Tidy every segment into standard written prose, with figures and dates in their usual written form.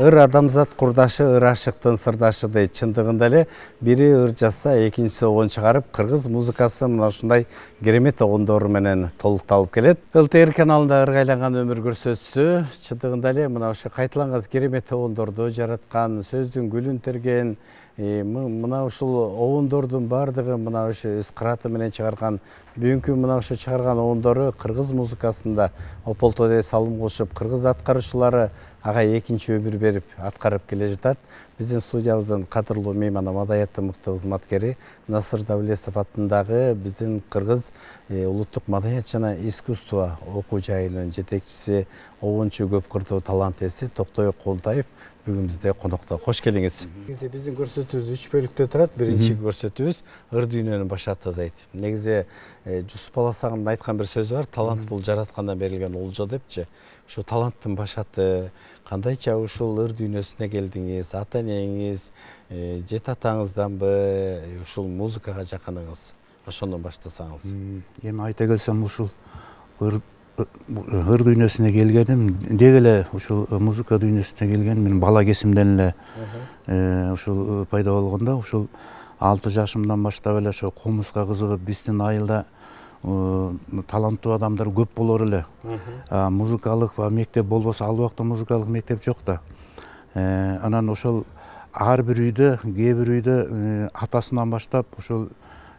ыр адамзат курдашы, ыр ашыктын сырдашы дейт. Чындыгында эле бири ыр жазса, экинчиси огон чыгарып, кыргыз музыкасы мына ушундай керемет огондору менен толукталып келет. ЛТР каналында ырга айланган өмүр көрсөтүүсү чындыгында эле мына ошо кайталанган керемет огондорду жараткан, сөздүн гүлүн терген, мына ушул огондордун баардыгы мына ошо өз кыраты менен чыгарган, бүгүнкү мына ошо чыгарган огондору кыргыз музыкасында Ополтоде салым кошуп, кыргыз аткаруучулары ага экинчи өмүр берип аткарып келе жатат. Биздин студиябыздын кадырлуу мейманы, маданияттын мыкты кызматкери Насыр Давлесов атындагы биздин кыргыз улуттук маданият жана искусство окуу жайынын жетекчиси, обончу көп кырдуу талант ээси Токтой Култаев бүгүн бизде конокто. Кош келиңиз. Негизи биздин көрсөтүүбүз 3 бөлүктөн турат. Биринчи көрсөтүүбүз ыр дүйнөнүн башаты дейт. Негизи Жусуп Баласагындын айткан бир сөзү бар, талант бул жараткандан берилген олжо депчи. Ушу таланттын башаты кандайча ушул ыр дүйнөсүнө келдиңиз, ата энеңиз, жет атаңызданбы ушул музыкага жакыныңыз? Ошондон баштасаңыз. Эми айта келсем, ушул ыр дүйнөсүнө келгеним деги эле ушул музыка дүйнөсүнө келгеним менин бала кезимден эле ушул пайда болгондо, ушул 6 жашымдан баштап эле ошо комузга кызыгып, биздин айылда таланттуу адамдар көп болор эле. Музыкалык мектеп болбосо, ал убакта музыкалык мектеп жок да. Анан ошол ар бир үйдө, кээ бир үйдө атасынан баштап ошол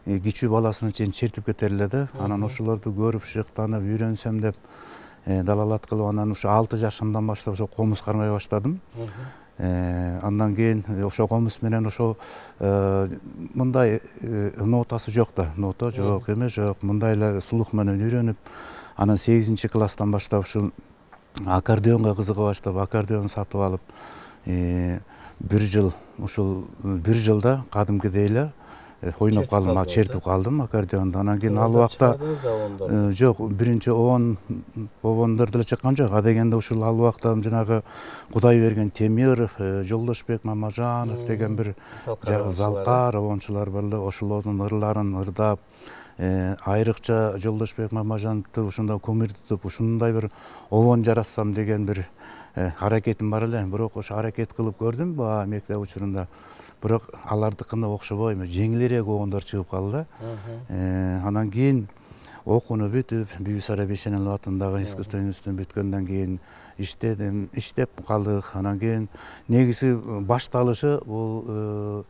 кичүү баласына чейин чертип кетер эле да. Анан ошолорду көрүп, шыктанып, үйрөнсөм деп далалат кылып, анан ушу 6 жашымдан баштап ошо комуз кармай баштадым. Андан кийин ошо комуз менен ошо мындай нотасы жок да, нота жок, эме жок, мындай эле слух менен үйрөнүп, анан 8-класстан баштап ушул аккордеонго кызыга баштап, аккордеон сатып алып, бир жылда кадимкидей эле ойноп калдым, чертип калдым аккордеонду. Анан кийин ал убакта жок, биринчи обондорду эле чыккан жок. Адегенде ушул ал убакта жанагы Кудайберген Темиров, Жолдошбек Мамажанов деген бир залкар обончулар бар эле. Ошолордун ырларын ырдап, айрыкча Жолдошбек Мамажановду ушундай көмүртүп, ушундай бир обон жаратсам деген бир аракетим бар эле. Бирок ошо аракет кылып көрдүм мектеп учурунда. Бирок алардыкына окшобой жеңилирээк огондор чыгып калды. Анан кийин окууну бүтүп, Бибисара Бейшенелов атындагы искусство институтун бүткөндөн кийин иштеп калдык. Анан кийин негизи башталышы бул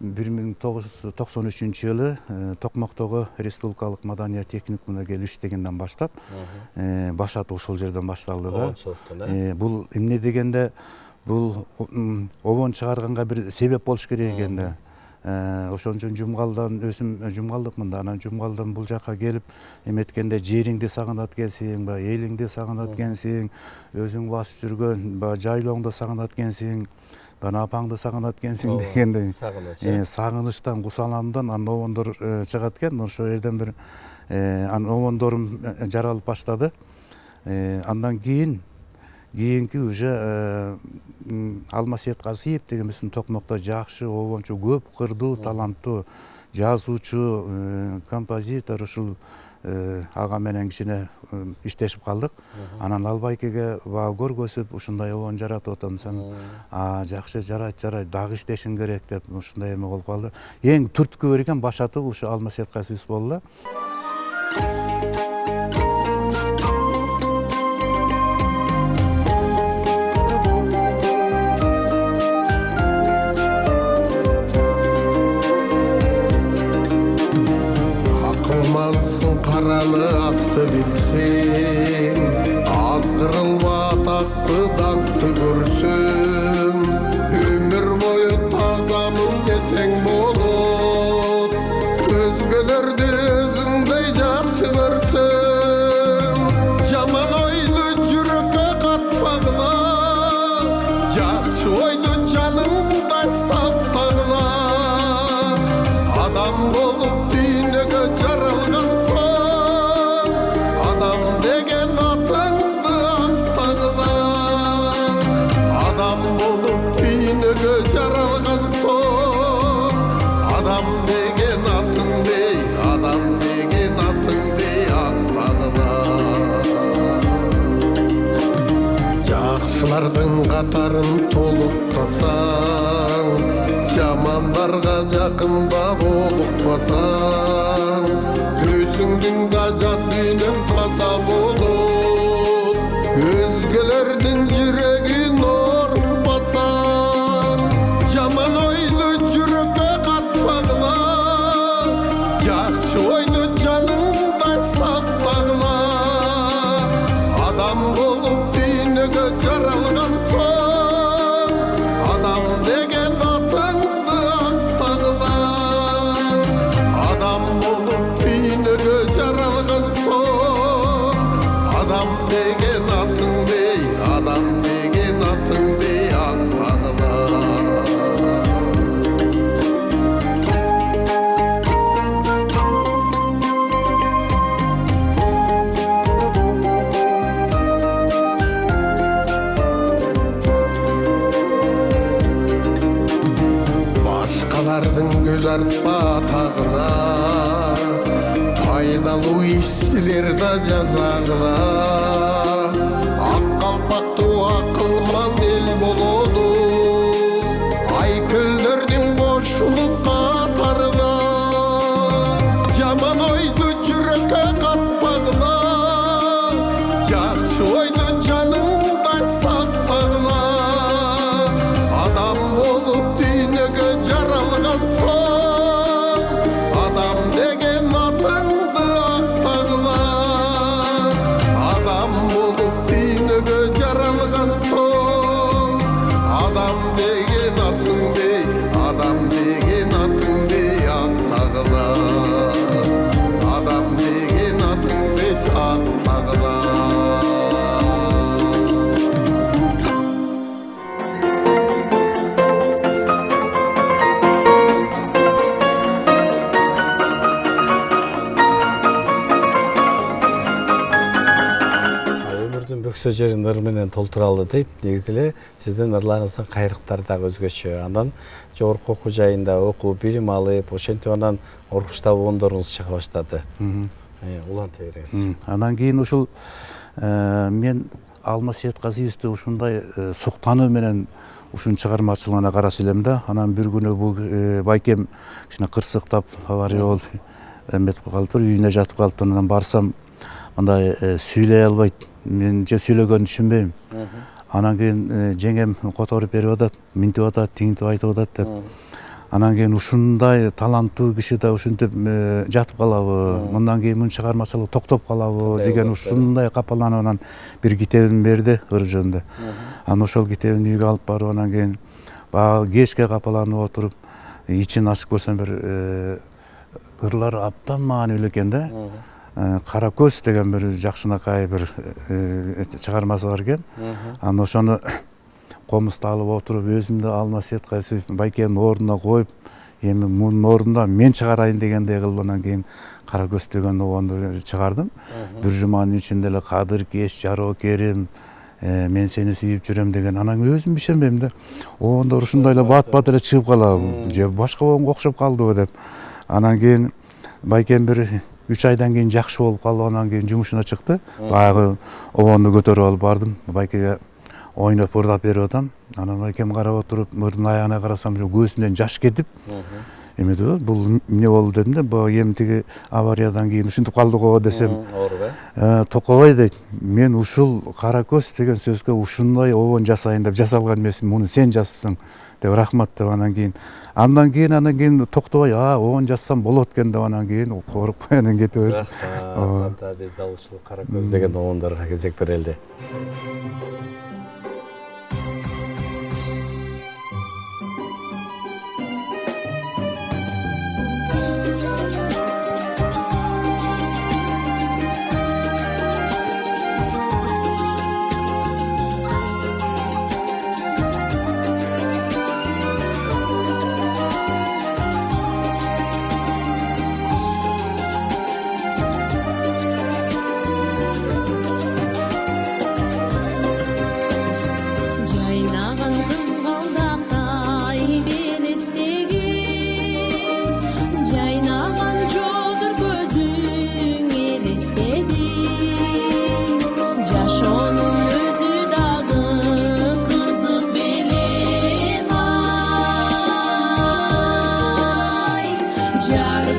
1993-жылы Токмоктогу Республикалык маданият техникумуна келип иштегенден баштап, башаты ошол жерден башталды да. Бул эмне дегенде, бул обон чыгарганга бир себеп болуш керек экен да. Ошон үчүн Жумгалдан өзүм жумгалдыкмын да. Анан Жумгалдан бул жака келип эметкенде жериңди сагынат экенсиң, элиңди сагынат экенсиң, өзүң басып жүргөн жайлооңду сагынат экенсиң, апаңды сагынат экенсиң дегенде сагынычтан, кусалануудан анан обондор чыгат экен. Ошол жерден бир анан обондорум жаралып баштады. Андан кийинки уже Алмасет Касиев деген биздин Токмокто жакшы обончу, көп кырдуу, таланттуу жазуучу, композитор, ушул ага менен кичине иштешип калдык. Анан ал байкеге баа көргөзүп, ушундай обон жаратып атам десем, жакшы, жарайт, дагы иштешиң керек деп ушундай эме болуп калды. Эң түрткү берген башаты ушу Алмасет Касиев болду. Караны акты билсең, азгырылма атакты дакты көрсөң, өмүр бою тазамын десең болот, өзгөлөрдү өзүңдөй жакшы көрсөң, жаман ойлу жүрөккө катпагыла, жакшы ойду жаныңда сактагыла, адам болуп дүйнөгө жаралган жакшылардын катарын толуктасаң, жамандарга жакындап олукпасаң, өзүңдүн да жан дүйнөң таза болот, өзгелердин жүрөгүн оорутпасаң, жаман ойду жүрөккө катпагыла, жакшы ойду жаныңда сактагыла. Адам болуп дүйнөгө жаралган соң, адам деген атыңды актагыла. Адам болуп дүйнөгө жаралган соң, адам деген атыңды, адам деген атыңды актагыла. Башкалардын көз артпа атагына, пайдалуу ишчилер да жазагыла. Ак калпактуу акылман эл болоду, айкөлдөрдүн кошулуп катарына. Жаман ойду жүрөккө катпагыла, жакшы ойду жаныңда сактагыла. Адам болуп дүйнөгө жаралган соң, адам деген атыңды актагыла. Адам болуп дүйнөгө жаралган соң, адам деген атыңды, адам деген атыңды актагыла. Адам деген атыңды сактагыла. Өмүрдүн бөксө жерин ыр менен толтуралы дейт. Негизи эле сиздин ырларыңыздын кайрыктары дагы өзгөчө. Андан жогорку окуу жайында окуу, билим алып, ошентип анан оркуштап обондоруңуз чыга баштады. Уланта бериңиз. Анан кийин ушул мен Алмасет Казиевди ушундай суктануу менен ушунун чыгармачылыгына карашы элем да. Анан бир күнү бул байкем кичине кырсыктап авария болуп эметип калыптыр, үйүнө жатып калыптыр. Анан барсам мындай сүйлөй албайт. Мен же сүйлөгөнүн түшүнбөйм. Анан кийин жеңем которуп берип атат, минтип атат, тигинтип айтып атат деп. Анан кийин ушундай таланттуу киши да ушинтип жатып калабы, мындан кийин мунун чыгармачылыгы токтоп калабы деген ушундай капаланып анан бир китебин берди ыр жөнүндө. Анан ошол китебин үйгө алып барып анан кийин баягы кечке капаланып отуруп, ичин ачып көрсөм бир ырлар абдан маанилүү экен да. Кара көз деген бир жакшынакай бир чыгармасы бар экен. Анан ошону комузду алып отуруп, өзүмдү Алмасет Казиев байкенин ордуна коюп, эми мунун ордуна мен чыгарайын дегендей кылып анан кийин Кара көз деген обонду чыгардым. Бир жуманын ичинде эле Кадыр кеч, Жароо Керим, мен сени сүйүп жүрөм деген. Анан өзүм ишенбейм да. Обондор ушундай эле бат-бат эле чыгып калабы, же башка обонго окшоп калдыбы деп. Анан кийин байкем бир 3 айдан кийин жакшы болуп калып, анан кийин жумушуна чыкты. Баягы обонду көтөрүп алып бардым. Байкеге ойноп ырдап берип атам. Анан байкем карап отуруп, ырдын аягына карасам, көзүнөн жаш кетип, эметип, бул эмне болду дедим да, бу эми тиги авариядан кийин ушинтип калды го десем, токобой дейт. Мен ушул Кара көз деген сөзгө ушундай обон жасайын деп жасалган эмесмин, муну сен жазыпсың деп рахмат деп анан кийин токтобой, обон жазсам болот экен деп анан кийин коркпой анан кете бердим. Рахмат. Биз да ушул Кара көз деген обондорго кезек берели.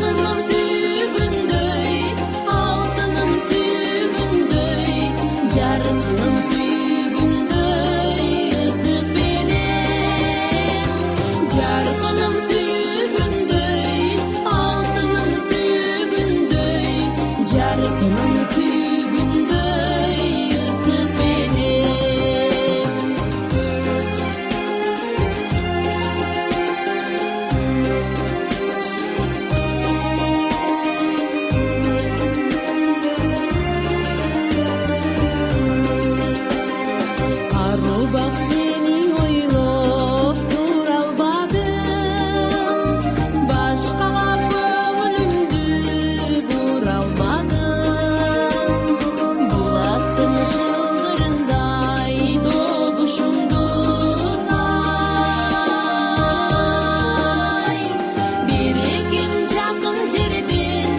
Жарқыным сүйгүндөй, алтыным сүйгүндөй, жарқыным сүйгүндөй, ысык менен. Жарқыным сүйгүндөй, алтыным сүйгүндөй, жарқыным сүйгүндөй, ысык менен. Арубак сени ойлоп тура албадым, башкага көңүлүмдү бура албадым. Булактын шылдырындай добушумдун ай. Бир эким жакын жерден,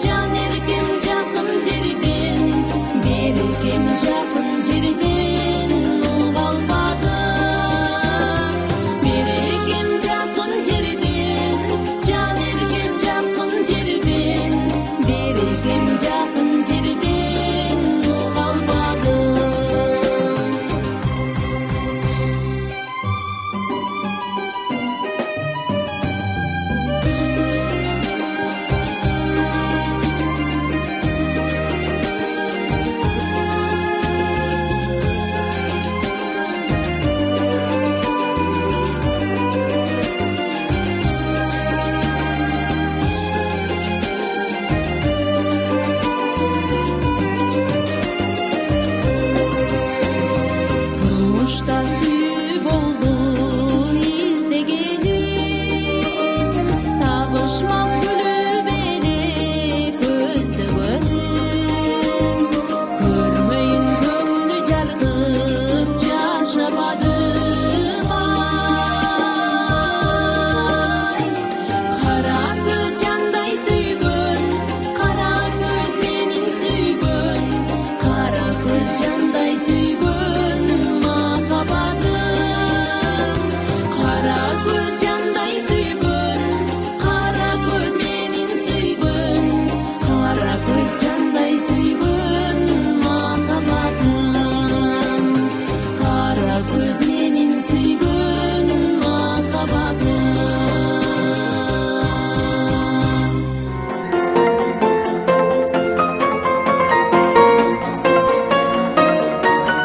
жан эркем жакын жерден, бир эким жакын жерден уга албадым. Бир эким жакын жерден, жан эркем жакын жерден, бир эким жакын жерден уга албадым. Турмушта сүй болду издегеним, табышмак күлүп эле көздөгөнүм. Көрмөйүн көңүлү жаргып жашабадым ай. Кара көз жандай сүйгөн, кара көз менин сүйгөн, кара көз жандай сүйгөн махаббатым. Кара көз жандай сүйгөн, кара көз менин сүйгөн, кара көз жандай сүйгөн махаббатым. Кара көз менин сүйгөн махаббатым.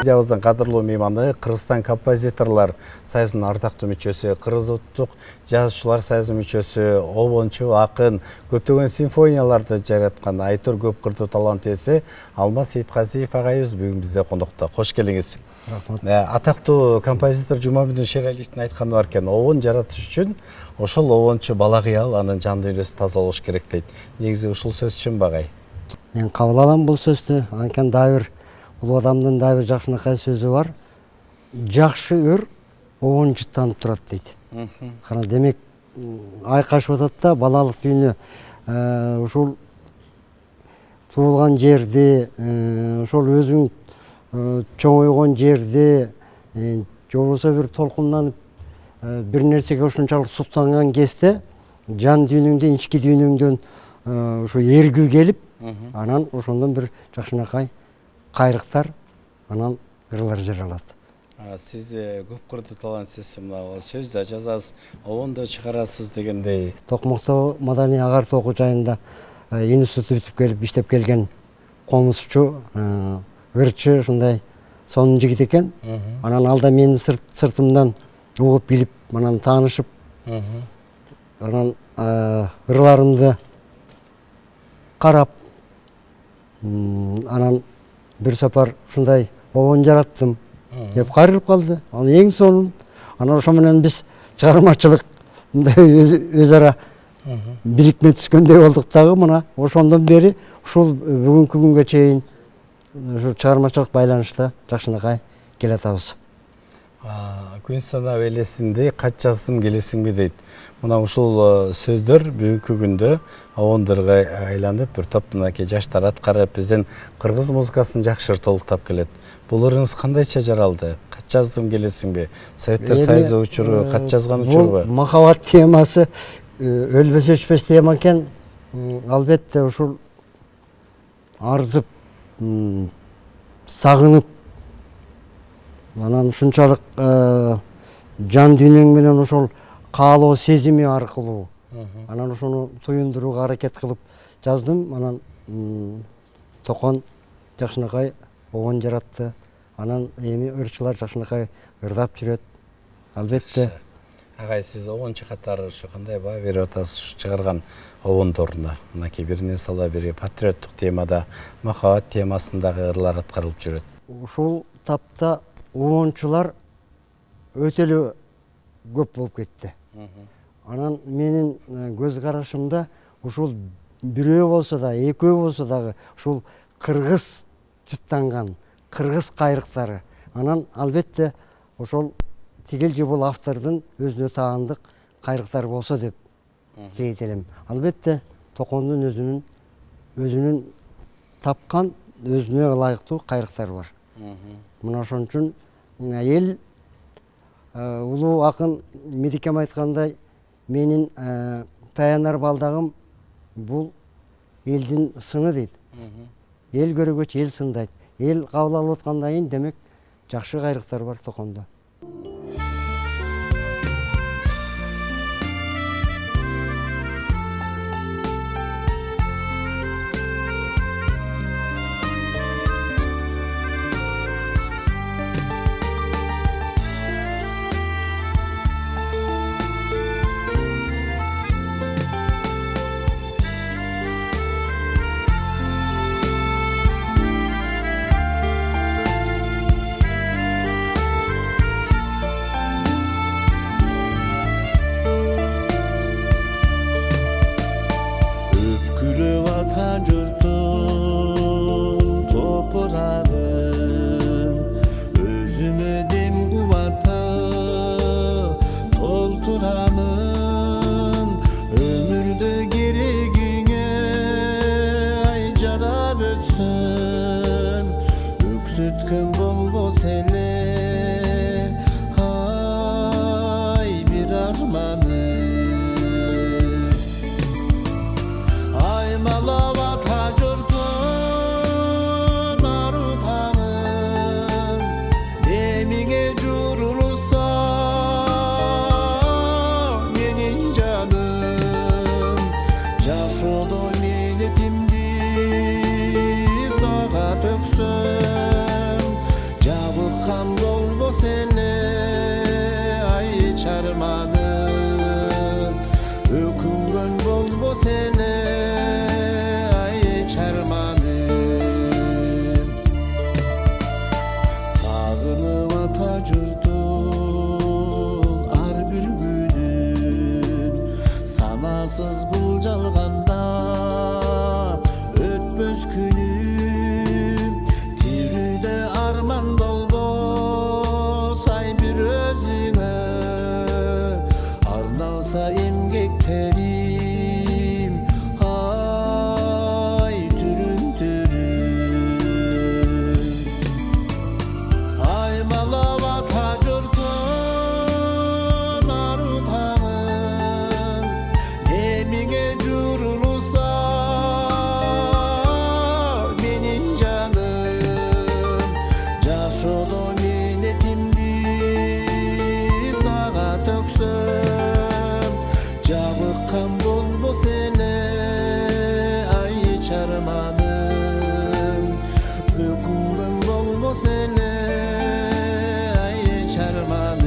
Жабыздын кадырлуу мейманы Кыргызстан композиторлор союзунун ардактуу мүчөсү, Кыргыз улуттук жазуучулар союзунун мүчөсү, обончу, акын, көптөгөн симфонияларды жараткан Айтор көп кырдуу талант ээси Алмаз Сейитказиев агайыбыз бүгүн бизде кондокто. Кош келиңиз. Рахмат. Атактуу композитор Жумабүдүн Шералиевдин айтканы бар экен, обон жаратыш үчүн ошол обончу бала кыял, анын жан дүйнөсү таза болуш керек дейт. Негизи ушул сөз чынбы агай? Мен кабыл алам бул сөздү. Анткени дагы бир улуу адамдын дагы бир жакшынакай сөзү бар. Жакшы өр обончуттанып турат дейт. Кана демек айкашып атат да балалык дүйнө ушул туулган жерди, ошол өзүң чоңойгон жерди, же болбосо бир толкунданып бир нерсеге ушунчалык суктанган кезде жан дүйнөңдөн, ички дүйнөңдөн ушу эргүү келип, анан ошондон бир жакшынакай кайрыктар, анан ырлар жаралат. Сиз көп кырдуу талантсыз, мына сөз да жазасыз, обон да чыгарасыз дегендей. Токмокто маданий агартуу окуу жайында институт бүтүп келип иштеп келген комузчу, ырчы, ушундай сонун жигит экен. Анан алда менин сыртымдан угуп билип, анан таанышып, анан ырларымды карап, анан бир сапар ушундай обон жараттым деп кайрылып калды. Анан эң сонун, анан ошо менен биз чыгармачылык өз ара бирикме түскөндөй болдук дагы. Мына ошондон бери ушул бүгүнкү күнгө чейин ушу чыгармачылык байланышта жакшынакай келатабыз. Күнстан элесинде кат жазсым келесиңби дейт. Мына ушул сөздөр бүгүнкү күндө обондорго айланып, бир топ мынакей жаштар аткарып, биздин кыргыз музыкасын жакшы толуктап келет. Бул ырыңыз кандайча жаралды? Кат жаздым келесиңби? Советтер Союзу учуру, кат жазган учурбу? Бул махаббат темасы өлбөс өчпөс тема экен. Албетте ушул арзып, сагынып, анан ушунчалык жан дүйнөң менен ошол каалоо сезими аркылуу анан ошону туюндурууга аракет кылып жаздым. Анан Токон жакшынакай обон жаратты. Анан эми ырчылар жакшынакай ырдап жүрөт. Албетте. Агай, сиз обончу катары ушу кандай баа берип атасыз ушу чыгарган обондоруна? Мынакей бирине сала бири патриоттук темада, махабат темасындагы ырлар аткарылып жүрөт. Ушул тапта обончулар өтө эле көп болуп кетти. Анан менин көз карашымда ушул бирөө болсо да, экөө болсо дагы ушул кыргыз жыттанган, кыргыз кайрыктары. Анан албетте ошол тигил же бул автордун өзүнө таандык кайрыктары болсо деп тилейт элем. Албетте Токондун өзүнүн тапкан, өзүнө ылайыктуу кайрыктары бар. Мына ошон үчүн эл улуу акын Медикем айткандай, менин таянар балдагым бул элдин сыны дейт. Эл көрөгөч эл сындайт. Эл кабыл алып аткандан кийин демек жакшы кайрыктар бар Токондо. Öksütkün bolbos ele, ay bir armanı. Aymalava tacırtın arutamın, emine jurulsa menin canım. Yaşodo milletimdi sağa töksün. Sene ay çarmanım, öküngön bolbo sene ay çarmanım. Sağınıp ata jurdum ar bir günün, sanasız buljalganda ötmös günüm, tiride arman bolbo arnalsa emgeklerim, ay türün türün. Aymalava tacırtın arutamın, emine jurulsa menin canım. Yaşodo milletimdi sağa töksün. Jabıkkan bolbo sene ay çarmanım, öküngön bolbo sene ay çarmanım.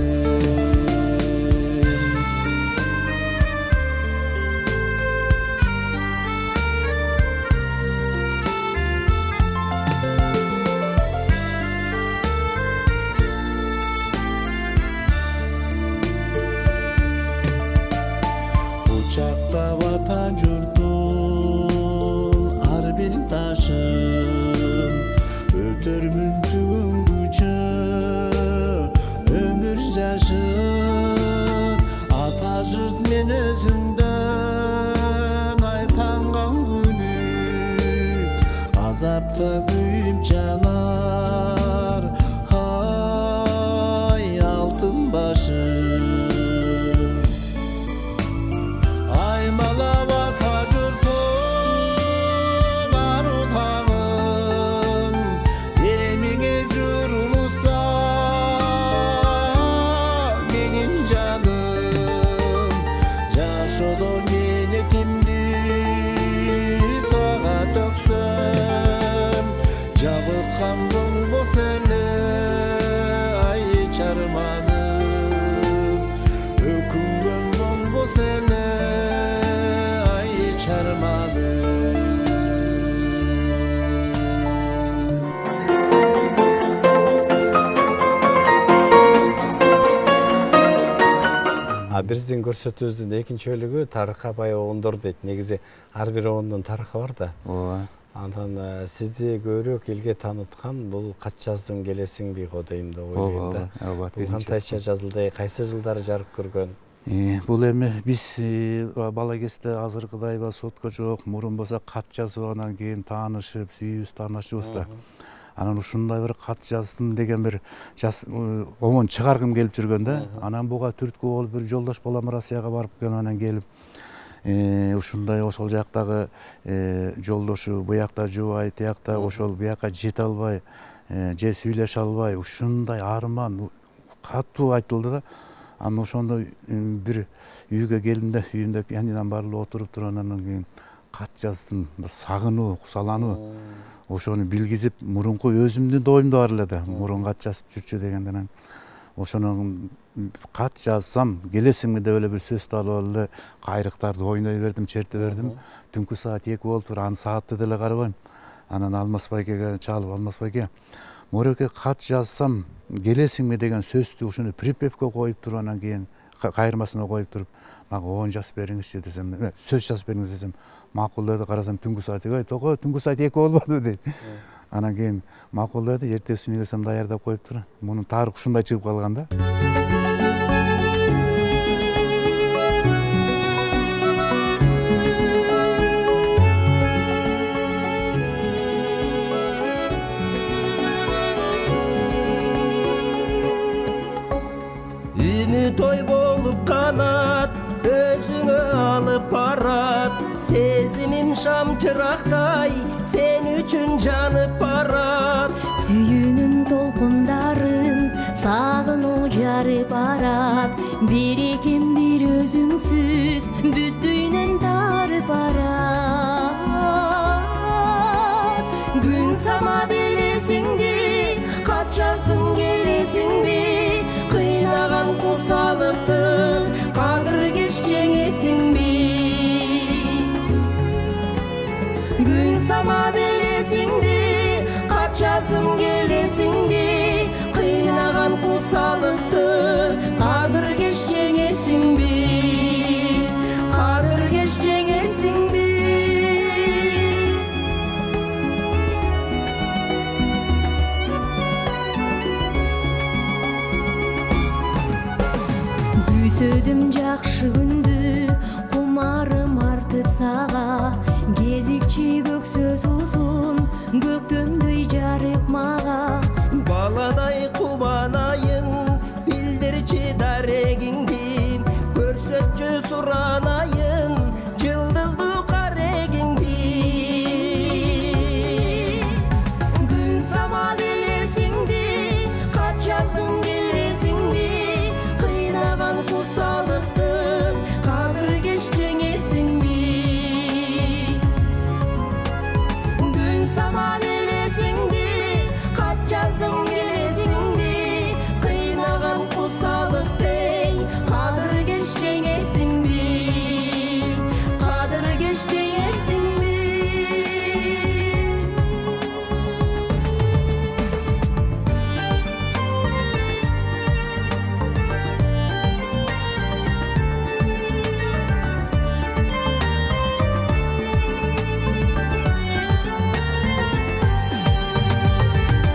Uçakta vatan jurdun ar bir taşın, ötörmün tügün gücü ömür yaşın. Ata jurt men özünden aytangan günü, azapta kuyup janar ay altın başım. Aymalava tacırtın биздин көрсөтүүбүздүн экинчи бөлүгү тарыхка бай обондор дейт. Негизи ар бир обондун тарыхы бар да. ооба. Андан сизди көбүрөөк элге тааныткан бул кат жаздым келесиңби го дейм деп ойлойм да. Ооба. Бул кантайча жазылды, кайсы жылдары жарык көргөн? Бул эми биз бала кезде азыркыдайбы сотко жок, мурун болсо кат жазып анан кийин таанышып, сүйүүбүз таанышыбыз да. Анан ушундай бир кат жаздым деген бир обон чыгаргым келип жүргөн да. Анан буга түрткү болуп бир жолдош балам Россияга барып келген, анан келип ушундай ошол жактагы жолдошу буякта жубай, тиякта ошол буякка жете албай, же сүйлөшө албай, ушундай арман катуу айтылды да. Анан ошондо бир үйгө келдим да, үйүмдө пианинодан барлы отуруп туруп анан кийин кат жаздым, сагынуу, кусалануу. Ошону билгизип, мурунку өзүмдүн оюмда бар эле да, мурун кат жазып жүрчү дегенден ошону кат жазсам келесиңби деп эле бир сөздү алып эле кайрыктарды ойной бердим, черте бердим. Түнкү саат 2 болуптур, аны саатты деле карабайм. Анан Алмаз байкеге чалып, Алмаз байке, Мореке кат жазсам келесиңби деген сөздү ушуну припевке коюп туруп, анан кийин кайырмасына коюп туруп, мага оон жазып бериңизчи десем, сөз жазып бериңиз десем, макул деди. Карасам түнкү саат 2, тoko түнкү саат 2 болбодубу дейт. Анан кийин макул деди, эртесине келсем даярдап коюптур. Мунун тарыхы ушундай чыгып калган да. Үмүт ой болуп канат, өзүңө алып барат. Сезимим шам чырактай, сен үчүн жанып барат. Сүйүүнүн толкундарын сагынуу жарып барат. Бир эким бир өзүңсүз бүт дүйнөм тарып барат. Күн сама белесиңди, кат жаздым келесиңби? Кыйнаган кусалыктын кадыр кеч жеңесиңби? Күн сама белесиңди, кат жаздым келесиңби? Кыйнаган кусалыкты кадыр кеч жеңесиңби? Кадыр кеч жеңесиңби? Күзөдүм жакшы күндү, кумарым артып сага. Кезикчи көк сөз узун, көктөмдөй жарып мага. Баладай кубанайын, билдирчи дарегиңди. Көрсөтчү суранайын, жылдыздуу карегиңди. Күн сама белесиңди, кат жаздым келесиңби? Кыйнаган кусалыктын кадыр кеч жеңесиңби? Күн сама белесиңди, кат жаздым келесиңби? Кыйнаган кусалыктын кадыр кеч жеңесиңби? Кадыр кеч жеңесиңби?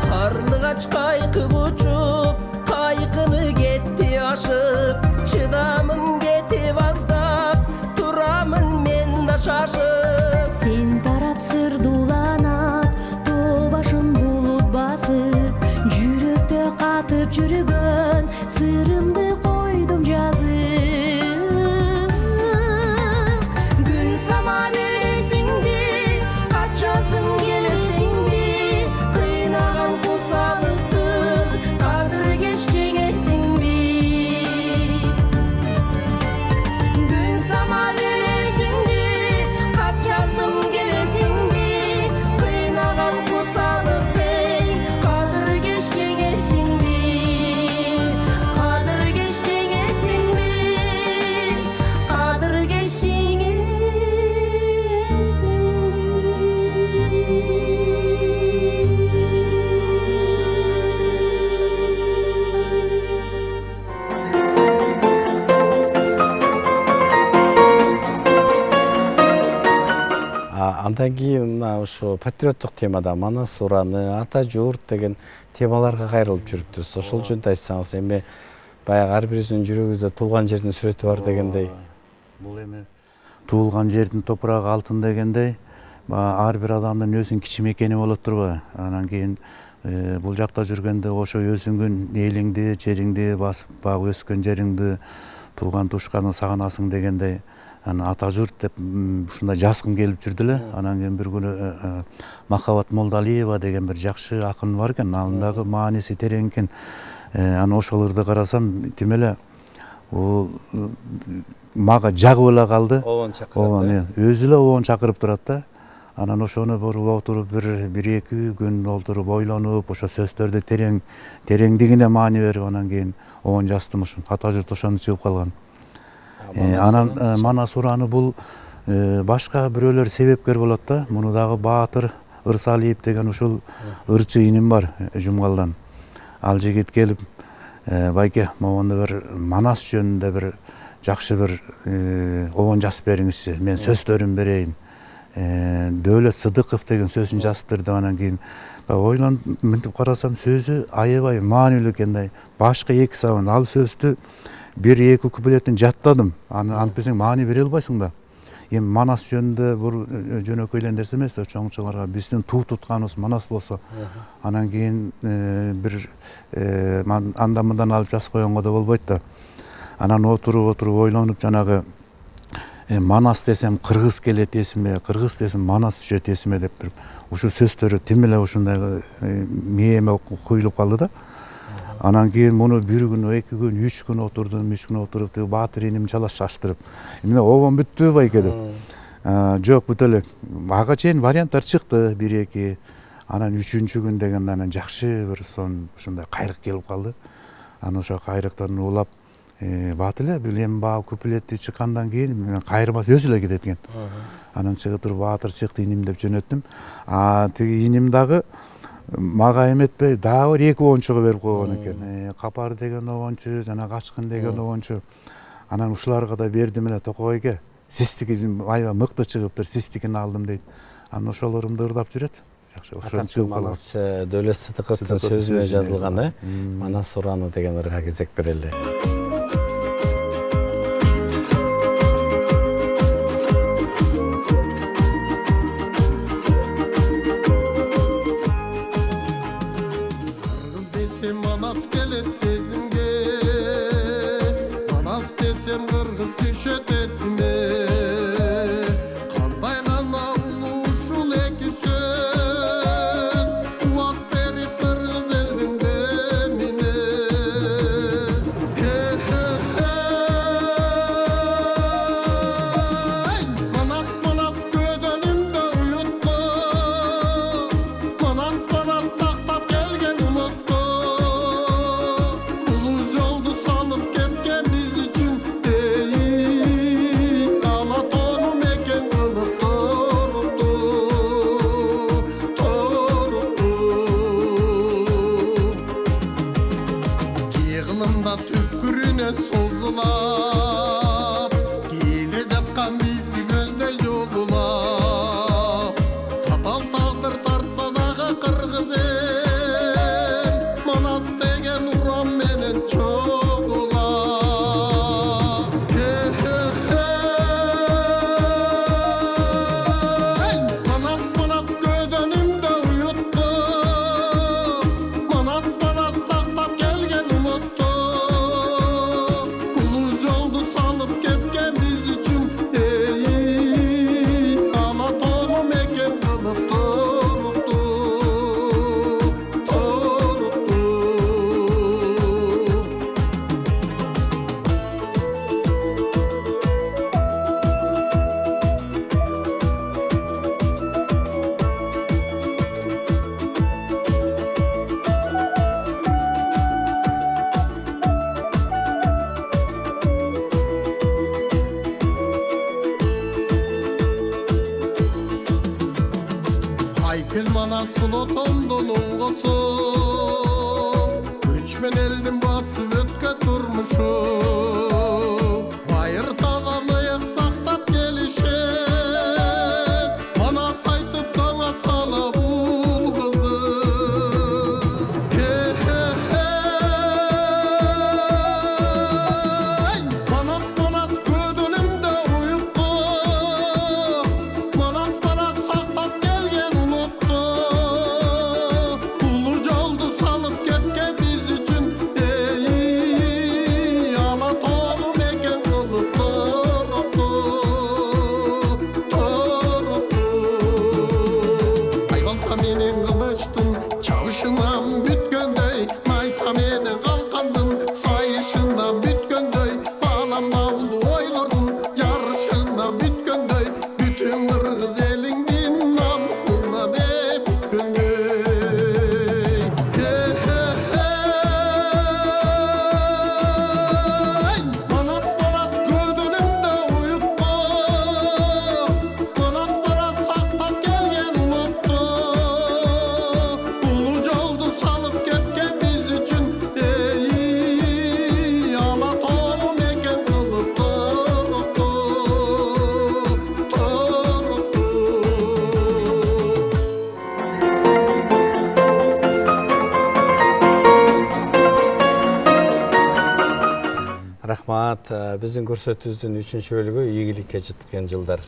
Карлыгач кайкып учуп, кайкыны кетти ашып. Чыдамым кетип аздап, турамын мен да шашып. Сен тарап сырдууланат, тоо башын булут басып. Жүрөктө катып жүргөн сырымды койдум жазып. Күн сама белесиңди, кат жаздым келесиңби? Кыйнаган кусалыктын кадыр кеч жеңесиңби? Күн сама белесиңди, кат жаздым келесиңби? Кыйнаган кусалыктын кадыр кеч жеңесиңби? Андан кийин мына ушу патриоттук темада Манас ураны, ата журт деген темаларга кайрылып жүрүппүз. Ошол жөнүндө айтсаңыз, эми баягы ар бирибиздин жүрөгүбүздө туулган жердин сүрөтү бар дегендей. Бул эми туулган жердин топурагы алтын дегендей, ар бир адамдын өзүнүн кичимекени болот турбайбы? Анан кийин бул жакта жүргөндө ошо өзүңдүн элиңди, жериңди, басып багып өскөн жериңди, туулган тушканы сагынасың дегендей, ата журт деп ушундай жазгым келип жүрдү эле. Анан кийин бир күнү Махабат Молдалиева деген бир жакшы акын бар экен, анын дагы мааниси терең экен. Анан ошолорду карасам, тим эле бул мага жагып эле калды. Обон чакырып. Өзү эле обон чакырып турат да. Анан ошону отуруп бир эки күн отуруп ойлонуп, ошо сөздөрдү тереңдигине маани берип, анан кийин обон жаздым ушу. Ата журт ошондо чыгып калган. Анан Манас ураны бул башка бирөөлөр себепкер болот да. Муну дагы Баатыр Ырсалиев деген ушул ырчы иним бар Жумгалдан. Ал жигит келип, байке, могондо бир Манас жөнүндө бир жакшы бир обон жазып бериңизчи, мен сөздөрүн берейин. Дөөлөт Сыдыков деген сөзүн жаздырды. Анан кийин ойлонуп мынтип карасам, сөзү аябай маанилүү экен да. Башка эки сабын, ал сөздү бир эки куплетин жаттадым. Антпесең маани бере албайсың да. Эми Манас жөнүндө бул жөнөкөй эле нерсе эмес да, чоңчуларга биздин туу тутканыбыз Манас болсо. Анан кийин бир андан мындан алып жазып койгонго да болбойт да. Анан отуруп ойлонуп, жанагы Манас десем кыргыз келет эсиме, кыргыз десем Манас түшөт эсиме деп туруп, ушу сөздөрү тим эле ушундай мээме куюлуп калды да. Анан кийин муну бир күн, эки күн, үч күн отуруп, тиги Баатыр иним чалаштырып, эмне обон бүттүбү байке деп. Жок, бүтө элек. Ага чейин варианттар чыкты, бир эки. Анан үчүнчү күн дегенде анан жакшы бир сон ушундай кайрык келип калды. Анан ошо кайрыктан улап, бат эле бул эми баа куплети чыккандан кийин кайрыбас өзү эле кетет экен. Анан чыгып туруп Баатыр чыкты иним деп жөнөттүм. Тиги иним дагы мага эметпей дагы бир эки обончуга берип койгон экен. Капар деген обончу, жана Качкын деген обончу. Анан ушуларга да бердим эле, Токойге. Сиздики аябай мыкты чыгыптыр, сиздикин алдым дейт. Анан ошолорумду ырдап жүрөт. Жакшы, ошону чыгып калган. Дөөлөт Сыдыковдун сөзүнө жазылган, Манас ураны деген ырга кезек берели. Manас келет сезимге, Манас десем кыргыз түшөт эсиме. Кандай гана улуу ушул эки сөз, кубат берип кыргыз элдин демине. Манас, Манас көдөнүмдө уютту, Манас, Манас сактап келген улутту. Түпкүрүнө созулап, келе жаткан бизди көздөй жолулап, татал тагдыр тартса дагы кыргыз эл, Манас деген урам менен чогулап. Манас, Манас көдөнүмдө уютту, Манас, Манас сактап келген улутту. Айкел Манас улутумдун уңгусу, көчмөн элдин басып өткөн турмушу. Байыр тазалык сактап келишет, майса менен кылычтын чабышынан бүткөндөй, майса менен калкандын сайышынан бүткөндөй, аламда улуу ойлордун жарышынан бүткөндөй, бүтүн кыргыз элиңдин намысына деп бүткөндөй. Манас барас көдөнүмдө уютту, манас барас сактап келген улутту, улуу жолду салып кеткен биз үчүн, ала тоору мекен кылып торукту. Рахмат. Биздин көрсөтүүбүздүн 3-чү бөлүгү ийгиликке жеткен жылдар.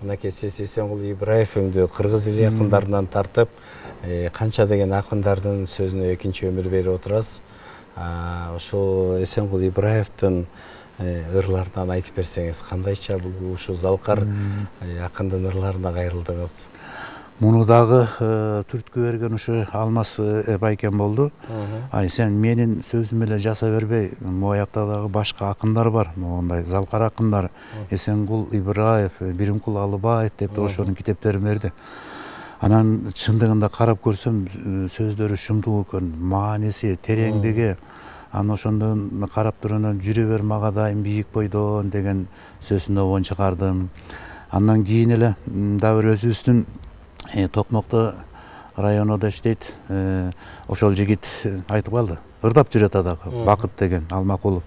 Мынакей сиз Эсенгул Ибраев өңдүү кыргыз эли акындарынан тартып, канча деген акындардын сөзүнө экинчи өмүр берип отурасыз. Ошол Эсенгул Ибраевдин ырларынан айтып берсеңиз, кандайча бул ушу залкар акындын ырларына кайрылдыңыз? Муну дагы түрткү берген ушу Алмаз байкем болду. Ай сен менин сөзүм эле жаса бербей, моякта дагы башка акындар бар, моундай залкар акындар, Эсенгул Ибраев, Биримкул Алыбаев деп ошонун китептерин берди. Анан чындыгында карап көрсөм, сөздөрү шумдуу экен, мааниси, тереңдиги. Анан ошондон карап турганда жүрө бер мага дайым бийик бойдон деген сөзүн обон чыгардым. Андан кийин эле дагы бир өзүбүздүн Токмокто районунда иштейт. Ошол жигит айтып калды. Ырдап жүрөт дагы, Бакыт деген Алмакулов.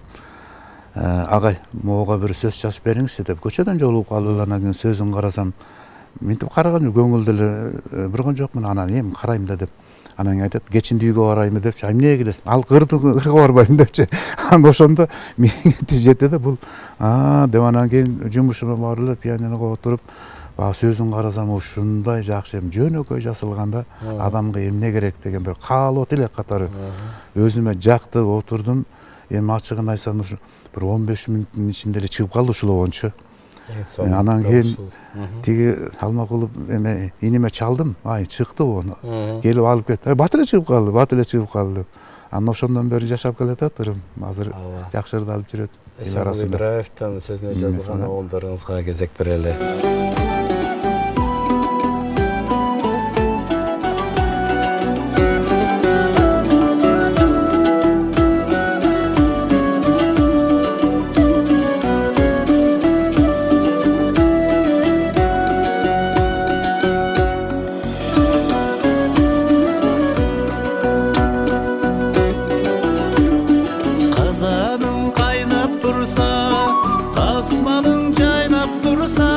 Агай, мога бир сөз жазып бериңизчи деп көчөдөн жолугуп калып, анан кийин сөзүн карасам, мынтип караган көңүлдө эле биргөн жокмун. Анан эми карайм да деп. Анан айтат, кечинде үйгө барайм депчи. Эмнеге келесиң? Ал кырга барбайм депчи. Анан ошондо менин жетти да бул. Деп анан кийин жумушума барып эле пианиного отуруп, сөзүн карасам ушундай жакшы, жөнөкөй жасалганда адамга эмне керек деген бир каалоо элек катары өзүмө жакты, отурдум. Эми ачыгын айтсам, бир 15 мүнөттүн ичинде эле чыгып калды ушул обончу. Анан кийин тиги Алмакулов эме иниме чалдым, чыкты обон. Келип алып кетти. Бат эле чыгып калды, бат эле чыгып калды. Анан ошондон бери жашап келатат ырым. Азыр жакшы ырды алып жүрөт. Эсенгул Ибраевдин сөзүнө жазылган обондоруңузга кезек берели. Казаның кайнап турса, тасманың жайнап турса,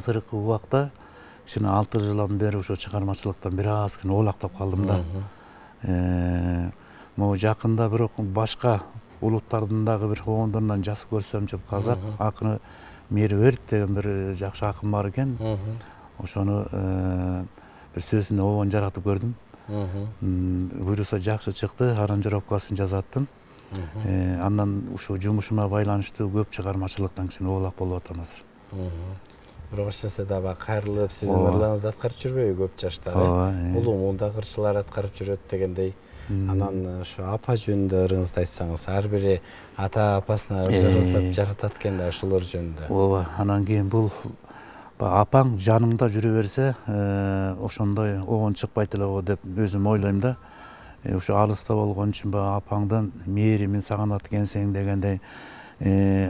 азыркы убакта кичине 6 жылдан бери ошо чыгармачылыктан бир аз кичине оолактап калдым да. Могу жакында бирок башка улуттардын дагы бир огондорунан жас көрсөм деп казак акыны Мерверт деген бир жакшы акын бар экен. Ошону бир сөзүнө обон жаратып көрдүм. Буюрса жакшы чыкты, аранжировкасын жазаттым. Андан ушул жумушума байланыштуу көп чыгармачылыктан кичине оолак болуп атам азыр. Бирок эчнерсе дагы кайрылып сиздин ырларыңызды аткарып жүрбөйбү көп жаштар? Улуу муунда кырчылар аткарып жүрөт дегендей. Анан ошо апа жөнүндө ырыңызды айтсаңыз, ар бири ата апасына ыргызып жаратат экен да ошолор жөнүндө. Ооба, анан кийин бул апаң жаныңда жүрө берсе, ошондой огон чыкпайт эле го деп өзүм ойлойм да. Ошо алыста болгон үчүн апаңдын мээримин сагынат экенсиң дегендей,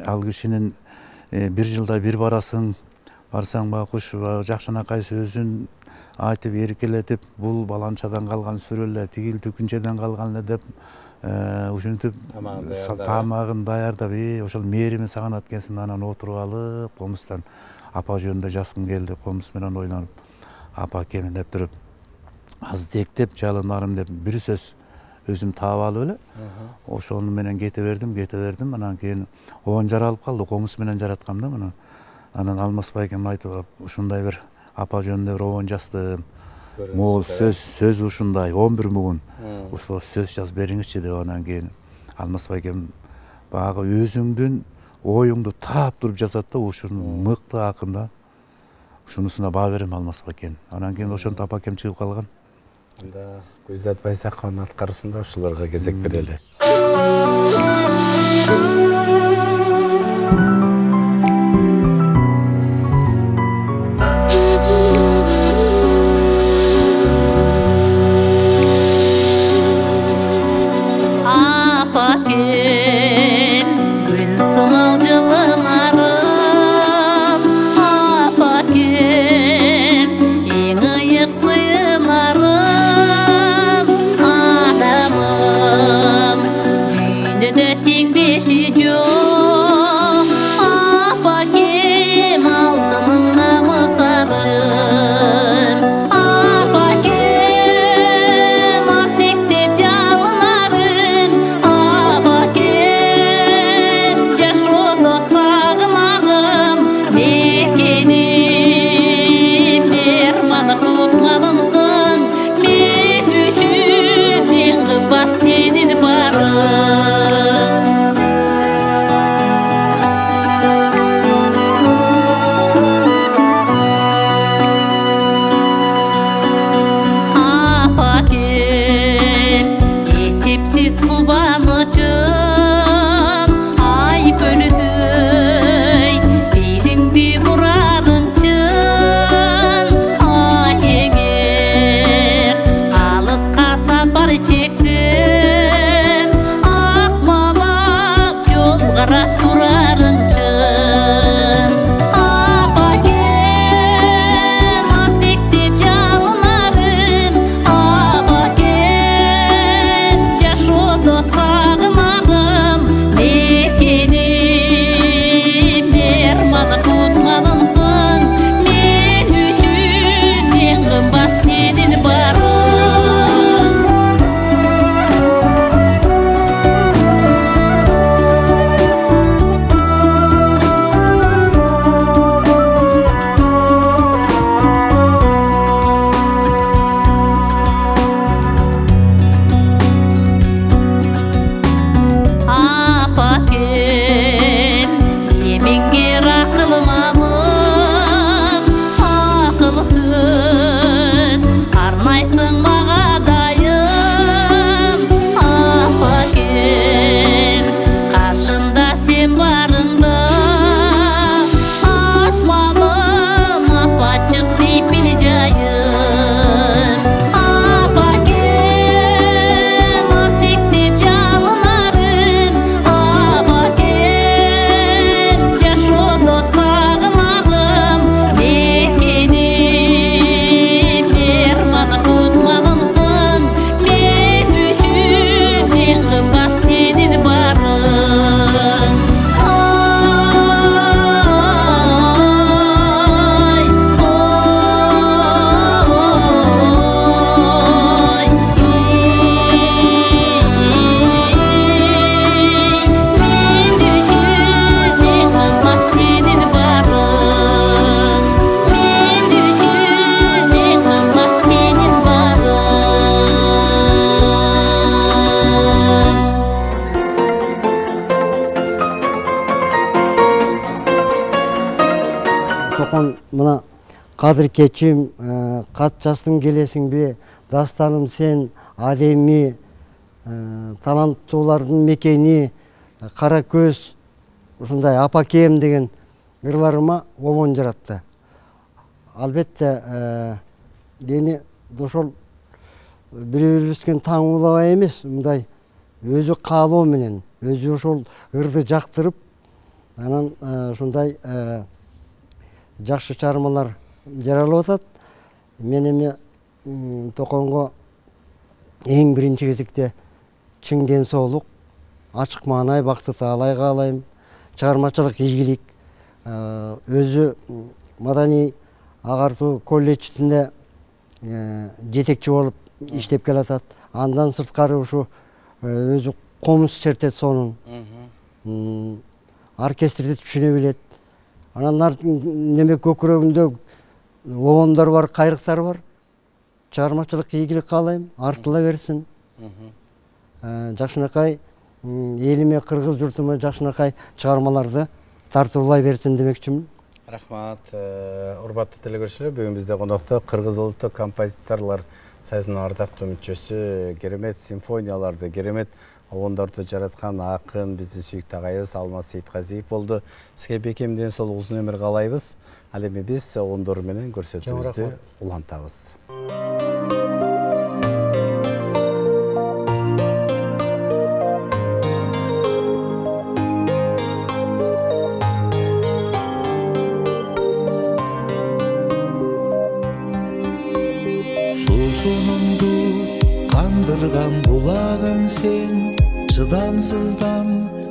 ал кишинин бир жылда бир барасың, барсаң байкуш жакшынакай сөзүн айтып эркелетип, бул баланчадан калган сүрө эле, тигил түкүнчеден калган эле деп ушинтип тамагын даярдап, ошол мээримин сагынат экенсиң, анан отуруп алып, комуздан апа жөнүндө жазгым келди, комуз менен ойлонуп, апа экен деп туруп, аздектеп, жалынарым деп бир сөз өзүм таап алып эле, ошону менен кете бердим, анан кийин обон жаралып калды, комуз менен жараткам да муну. Анан Алмаз байкем айтып, ушундай бир апа жөнүндө бир обон жаздым. Могул сөз ушундай 11 муун. Ушул сөз жазып бериңизчи деп, анан кийин Алмаз байкем багы өзүңдүн оюңду таап туруп жазат да, ушуну мыкты акын да. Ушунусуна баа берем Алмаз байкем. Анан кийин ошентип апакем чыгып калган. Анда Гүлзат Байсакованын аткаруусунда ушуларга кезек берели. Tengdeşi yok. Орхон мына Кадыр кечим, кат жаздың келесиң бе, дастаным сен, адеми, таланттуулардын мекени, кара көз, ушундай апакем деген ырларыма обон жаратты. Албетте эми ошол бири-бирибизге таң улабай эмес, мындай өзү каалоо менен, өзү ошол ырды жактырып, анан ушундай жакшы чыгармалар жаралып атат. Мен эми Токонго эң биринчи кезекте чың ден соолук, ачык маанай, бакыты таалай каалайм. Чыгармачылык ийгилик, өзү маданий агартуу колледжинде жетекчи болуп иштеп келатат. Андан сырткары ушу өзү комуз чертет сонун, оркестрди түшүнө билет. Анан неме көкүрөгүндө обондор бар, кайрыктар бар. Чыгармачылык ийгилик каалайм, артыла берсин. Жакшынакай элиме, кыргыз журтума жакшынакай чыгармаларды тартуулай берсин демекчимин. Рахмат, урматтуу телекөрүүчүлөр, бүгүн бизде конокто Кыргыз улуттук композиторлор союзунун ардактуу мүчөсү, керемет симфонияларды, керемет обондорду жараткан акын биздин сүйүктүү агайыбыз Алмаз Сейитказиев болду. Сизге бекемден сол узун өмүр каалайбыз. Ал эми биз обондор менен көрсөтүүбүздү улантабыз. Сусунумду кандырган булагым сен, чыдамсыздан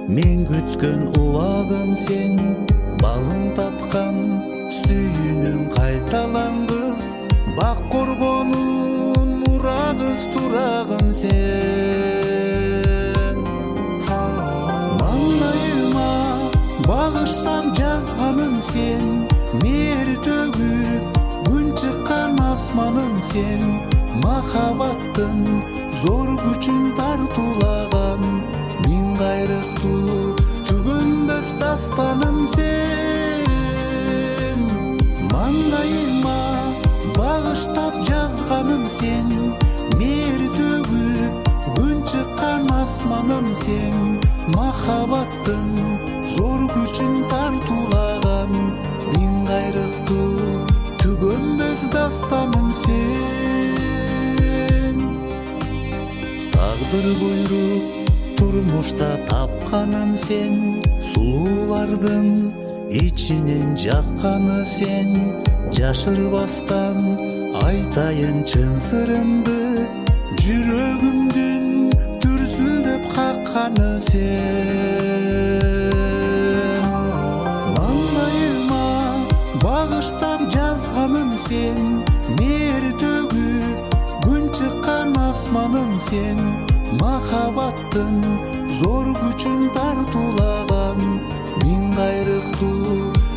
мен күткөн убагым сен, балым таткан сүйүүнүн кайталангыс, бак коргонун мурагыз турагым сен. Маңдайыма багыштап жазганым сен, мээр төгүп күн чыккан асманым сен, махабаттын зор күчүн тартуулаган, миң кайрыктуу түгөнбөс дастаным сен. Маңдайыма багыштап жазганым сен, мээр төгүп күн чыккан асманым сен, махабаттын зор күчүн тартуулаган, миң кайрыктуу түгөнбөс дастаным сен. Тагдыр буйруп турмушта тапканым сен, сулуулардын ичинен жакканы сен, жашырбастан айтайын чын сырымды, жүрөгүмдүн дүрсүлдөп какканы сен. Маңдайыма багыштап жазганым сен, мээр төгүп күн чыккан асманым сен, махабаттын зор күчүн тартуулаган, миң кайрыктуу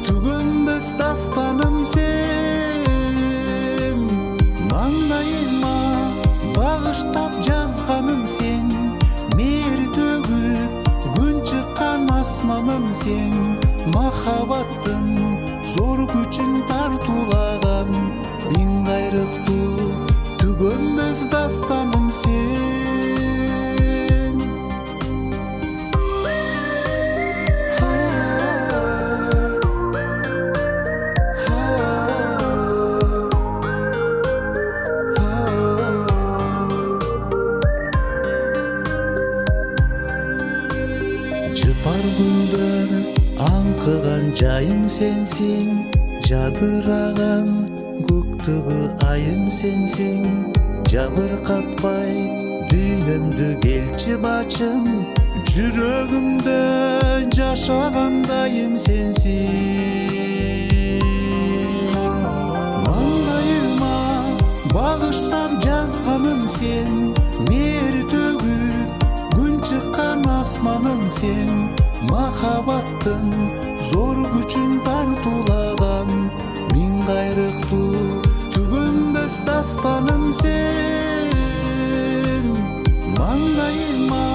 түгөнбөс дастаным сен. Маңдайыма багыштап жазганым сен, мээр төгүп күн чыккан асманым сен, махабаттын зор күчүн тартуулаган, миң кайрыктуу түгөнбөс дастаным сен. Жыпар гүлдөр аңкыган жайым сенсиң, жадыраган көктөгү айым сенсиң, жабыркатпай дүйнөмдү келчи бачым, жүрөгүмдө жашагандайым сенсиң. Маңдайыма багыштап жазганым сен, мээр төгүп күн чыккан асманым сен, махабаттын зор күчүн тартуулаган, миң кайрыктуу түгөнбөс дастаным сен. Маңдайыма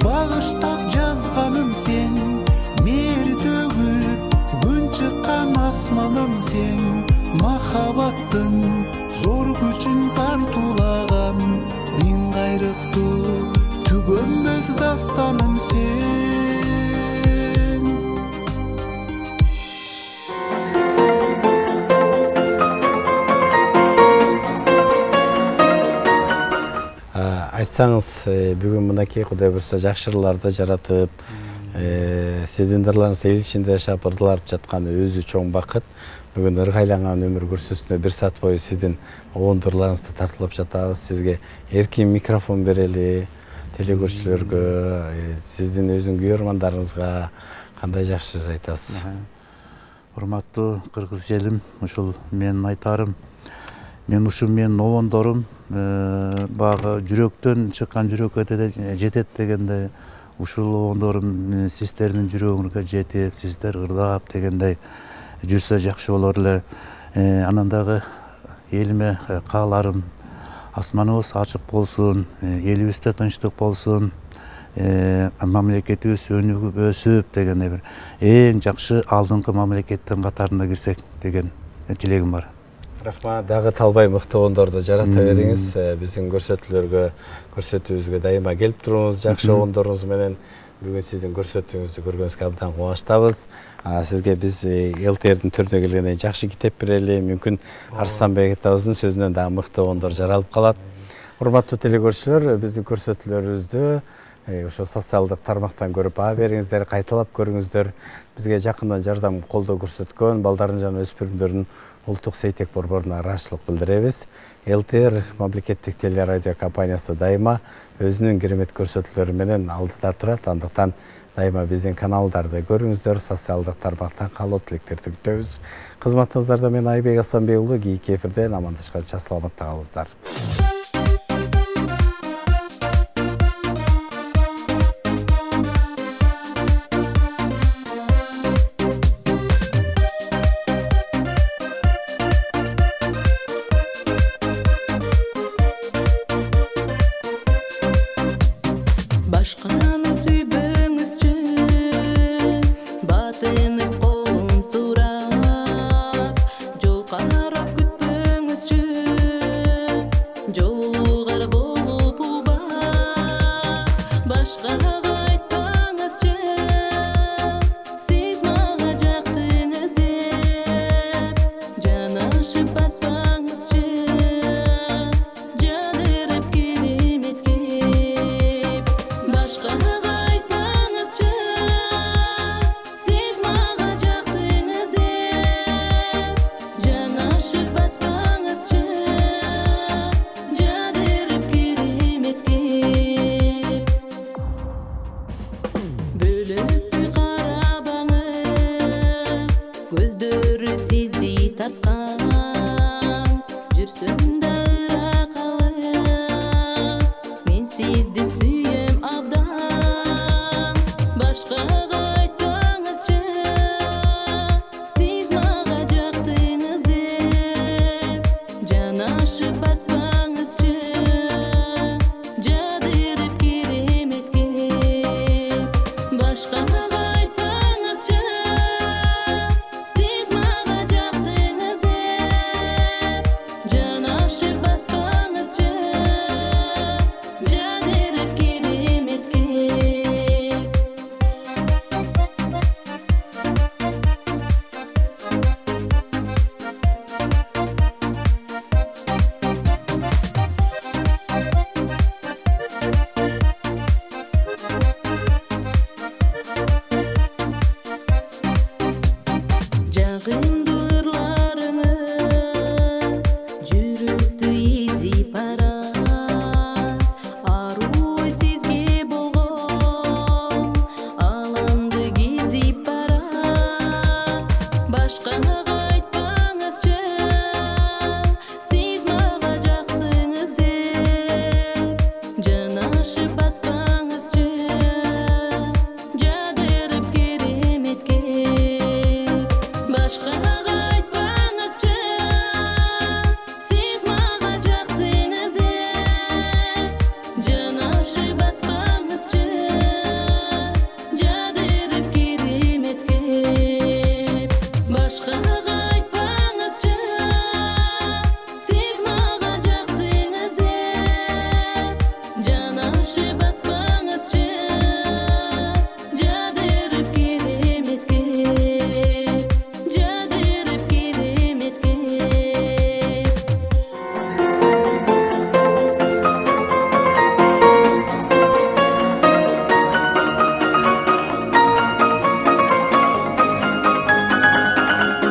багыштап жазганым сен, мээр төгүп күн асманым сен, махаббаттың зор күчүн тартуулаган, миң кайрыктуу түгөнбөс дастаным сен. Айтсаңыз, бүгін мынакей Кудай буйрса жакшырларды жаратып, сиздин ырларыңызда эл ичинде жашап ырдалып жаткан өзү чоң бакыт. Бүгүн ыргайланган өмүр көрсөтүүнө 1 саат бою сиздин оңдурларыңызды тартылып жатабыз. Сизге эркин микрофон берели, телекөрүүчүлөргө, сиздин өзүн күйөрмандарыңызга кандай жакшы сөз айтасыз? Урматтуу кыргыз желим, ушул менин айтарым. Мен ушул менин обондорум багы жүрөктөн чыккан жүрөккө жетет дегендей, ушул обондорум сиздердин жүрөгүңөргө жетип, сиздер ырдап дегендей жүрсө жакшы болор эле. Анан дагы элиме кааларым, асманыбыз ачык болсун, элибизде тынчтык болсун, мамлекетибиз өнүгүп өсүп дегендей бир эң жакшы алдыңкы мамлекеттин катарына кирсек деген тилегим бар. Рахмат, дагы талбай мыкты оңдорду жарата бериңиз. Биздин көрсөтүүбүзгө дайыма келип туруңуз. Жакшы оңдоруңуз менен бүгүн сиздин көрсөтүүңүздү көргөнүзгө абдан кубанычтабыз. Сизге биз ЛТРдин төрүнө келгенден жакшы китеп берели. Мүмкүн Арыстанбек атабыздын сөзүнөн дагы мыкты оңдор жаралып калат. Урматтуу телекөрүүчүлөр, биздин көрсөтүүлөрүбүздү ошо социалдык тармактан көрүп баа бериңиздер, кайталап көрүңүздөр. Бизге жакындан жардам колдоо көрсөткөн балдардын жана өспүрүмдөрдүн улуттук сейтек борборуна ыраазычылык билдиребиз. ЛТР мамлекеттик телерадио компаниясы дайыма өзүнүн керемет көрсөтүүлөрү менен алдыда турат. Андыктан дайыма биздин каналдарды көрүңүздөр, социалдык тармактан каалоо тилектерди күтөбүз. Кызматыңыздарда мен Айбек Асанбек уулу, кийинки эфирден амандашканча саламатта калыңыздар. Башканы сүйбөңүзчү, батынып колун сурап, жол карап күтпөңүзчү, жолугар болуп убак. Башкага айтпаңызчы, сиз мага жактыңыз деп, жанашып баспаңызчы, жадырып кереметке. Башкага айтпаңызчы, сиз мага жактыңыз деп, жанашып баспаңызчы, жадырып кереметке. Бөлөктү карабаңыз, көздөрү сизди тарткан, жүрсөм да ыра калыңыз, мен сизди сүйөм абдан. Башкага айтпаңызчы, сиз мага жактыңыз деп, жанашып баспаңызчы, жадырып кереметке. Башкага айтпаңызчы, сиз мага жактыңыз деп, жанашып баспаңызчы, жадырып кереметке. Жагымдуу ырларыңыз жүрөктү изип барат, аруу сизге болгон аламды кезип барат. Башкага айтпаңызчы, сиз мага жактыңыз деп, жанашып баспаңызчы, жадырып кереметке. Башкага